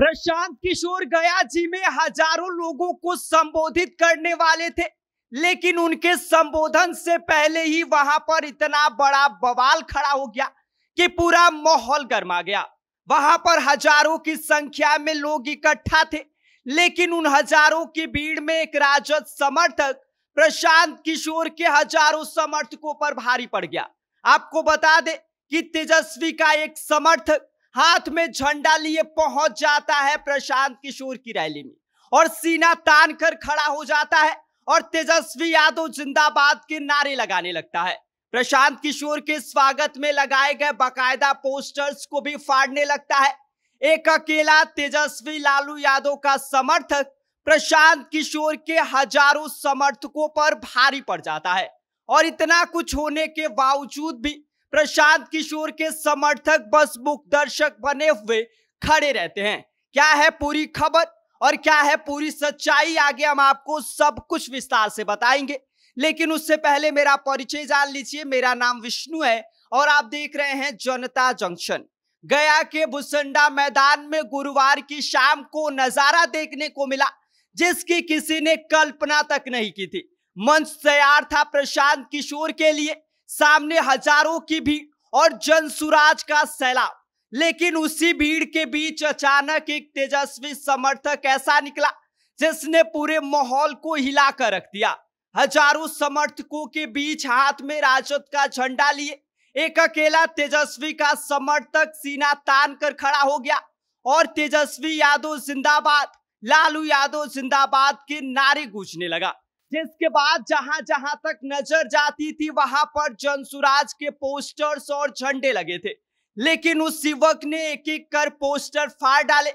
प्रशांत किशोर गया जी में हजारों लोगों को संबोधित करने वाले थे, लेकिन उनके संबोधन से पहले ही वहां पर इतना बड़ा बवाल खड़ा हो गया कि पूरा माहौल गर्मा गया। वहां पर हजारों की संख्या में लोग इकट्ठा थे, लेकिन उन हजारों की भीड़ में एक राजद समर्थक प्रशांत किशोर के हजारों समर्थकों पर भारी पड़ गया। आपको बता दें कि तेजस्वी का एक समर्थक हाथ में झंडा लिए पहुंच जाता है प्रशांत किशोर की रैली में और सीना तान कर खड़ा हो जाता है और तेजस्वी यादव जिंदाबाद के नारे लगाने लगता है। प्रशांत किशोर के स्वागत में लगाए गए बाकायदा पोस्टर्स को भी फाड़ने लगता है। एक अकेला तेजस्वी लालू यादव का समर्थक प्रशांत किशोर के हजारों समर्थकों पर भारी पड़ जाता है और इतना कुछ होने के बावजूद भी प्रशांत किशोर के समर्थक बस मुख दर्शक बने हुए खड़े रहते हैं। क्या है पूरी खबर और क्या है पूरी सच्चाई, आगे हम आपको सब कुछ विस्तार से बताएंगे, लेकिन उससे पहले मेरा परिचय जान लीजिए। मेरा नाम विष्णु है और आप देख रहे हैं जनता जंक्शन। गया के भुसंडा मैदान में गुरुवार की शाम को नजारा देखने को मिला जिसकी किसी ने कल्पना तक नहीं की थी। मंच तैयार था प्रशांत किशोर के लिए, सामने हजारों की भीड़ और जनसुराज का सैलाब, लेकिन उसी भीड़ के बीच अचानक एक तेजस्वी समर्थक ऐसा निकला जिसने पूरे माहौल को हिलाकर रख दिया। हजारों समर्थकों के बीच हाथ में राजद का झंडा लिए एक अकेला तेजस्वी का समर्थक सीना तान कर खड़ा हो गया और तेजस्वी यादव जिंदाबाद, लालू यादव जिंदाबाद के नारे गूंजने लगा, जिसके बाद जहां जहां तक नजर जाती थी वहां पर जनसुराज के पोस्टर्स और झंडे लगे थे, लेकिन उस युवक ने एक एक कर पोस्टर फाड़ डाले।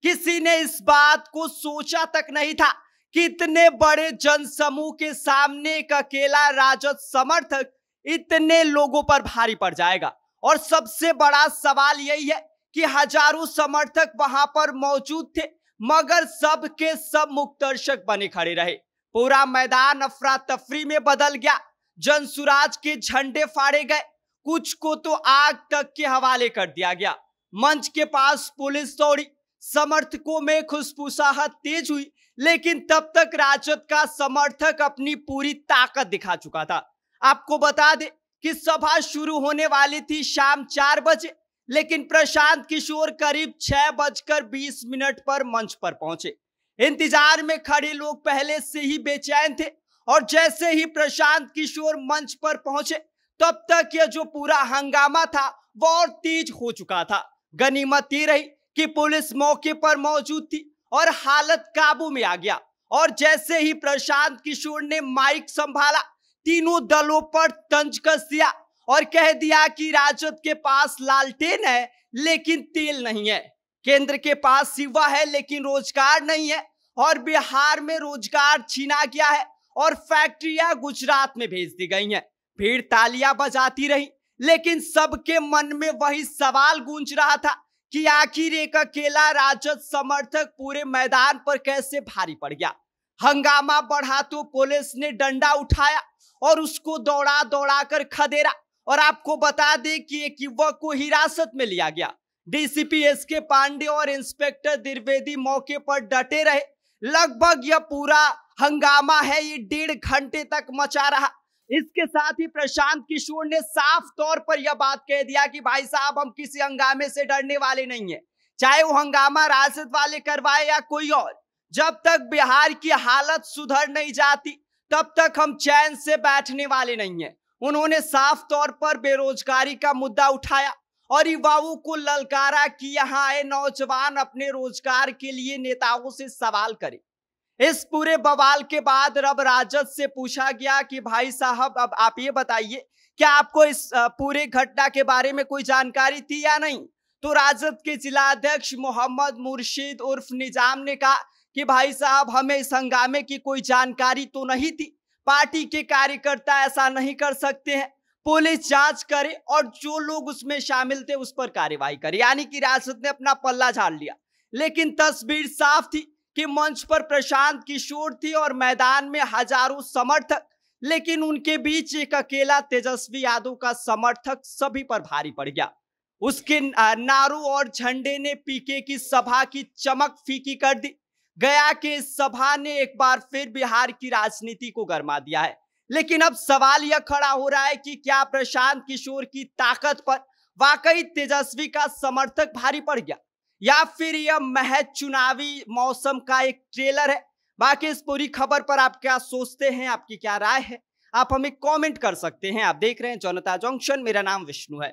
किसी ने इस बात को सोचा तक नहीं था कि इतने बड़े जनसमूह के सामने एक अकेला राजद समर्थक इतने लोगों पर भारी पड़ जाएगा। और सबसे बड़ा सवाल यही है कि हजारों समर्थक वहां पर मौजूद थे, मगर सब के सब मुख दर्शक बने खड़े रहे। पूरा मैदान अफरा तफरी में बदल गया। जनसुराज के झंडे फाड़े गए, कुछ को तो आग तक के हवाले कर दिया गया। मंच के पास पुलिस दौड़ी, समर्थकों में खुशफुसाहट तेज हुई, लेकिन तब तक राजद का समर्थक अपनी पूरी ताकत दिखा चुका था। आपको बता दें कि सभा शुरू होने वाली थी शाम 4 बजे, लेकिन प्रशांत किशोर करीब 6:20 पर मंच पर पहुंचे। इंतजार में खड़े लोग पहले से ही बेचैन थे और जैसे ही प्रशांत किशोर मंच पर पहुंचे तब तक यह जो पूरा हंगामा था वो और तेज हो चुका था। गनीमत ये रही कि पुलिस मौके पर मौजूद थी और हालत काबू में आ गया और जैसे ही प्रशांत किशोर ने माइक संभाला, तीनों दलों पर तंज कस दिया और कह दिया कि राजद के पास लालटेन है लेकिन तेल नहीं है, केंद्र के पास युवा है लेकिन रोजगार नहीं है और बिहार में रोजगार छीना गया है और फैक्ट्रियां गुजरात में भेज दी गई हैं। भीड़ तालियां बजाती रही, लेकिन सबके मन में वही सवाल गूंज रहा था कि आखिर एक अकेला राजद समर्थक पूरे मैदान पर कैसे भारी पड़ गया। हंगामा बढ़ा तो पुलिस ने डंडा उठाया और उसको दौड़ा दौड़ा कर खदेड़ा और आपको बता दें कि एक युवक को हिरासत में लिया गया। डीसीपी एसके पांडे और इंस्पेक्टर द्विवेदी मौके पर डटे रहे। लगभग यह पूरा हंगामा है ये 1.5 घंटे तक मचा रहा। इसके साथ ही प्रशांत किशोर ने साफ तौर पर यह बात कह दिया कि भाई साहब, हम किसी हंगामे से डरने वाले नहीं है, चाहे वो हंगामा राजद वाले करवाए या कोई और। जब तक बिहार की हालत सुधर नहीं जाती तब तक हम चैन से बैठने वाले नहीं है। उन्होंने साफ तौर पर बेरोजगारी का मुद्दा उठाया और युवाओं को ललकारा कि यहाँ आए नौजवान अपने रोजगार के लिए नेताओं से सवाल करें। इस पूरे बवाल के बाद अब राजद से पूछा गया कि भाई साहब, अब आप ये बताइए, क्या आपको इस पूरे घटना के बारे में कोई जानकारी थी या नहीं? तो राजद के जिला अध्यक्ष मोहम्मद मुर्शिद उर्फ निजाम ने कहा कि भाई साहब, हमें इस हंगामे की कोई जानकारी तो नहीं थी, पार्टी के कार्यकर्ता ऐसा नहीं कर सकते हैं, पुलिस जांच करे और जो लोग उसमें शामिल थे उस पर कार्रवाई करे। यानी कि राजद ने अपना पल्ला झाड़ लिया। लेकिन तस्वीर साफ थी कि मंच पर प्रशांत किशोर थी और मैदान में हजारों समर्थक, लेकिन उनके बीच एक अकेला तेजस्वी यादव का समर्थक सभी पर भारी पड़ गया। उसके नारों और झंडे ने पीके की सभा की चमक फीकी कर दी। गया के सभा ने एक बार फिर बिहार की राजनीति को गरमा दिया है। लेकिन अब सवाल यह खड़ा हो रहा है कि क्या प्रशांत किशोर की ताकत पर वाकई तेजस्वी का समर्थक भारी पड़ गया, या फिर यह महज चुनावी मौसम का एक ट्रेलर है। बाकी इस पूरी खबर पर आप क्या सोचते हैं, आपकी क्या राय है, आप हमें कमेंट कर सकते हैं। आप देख रहे हैं जनता जंक्शन, मेरा नाम विष्णु है।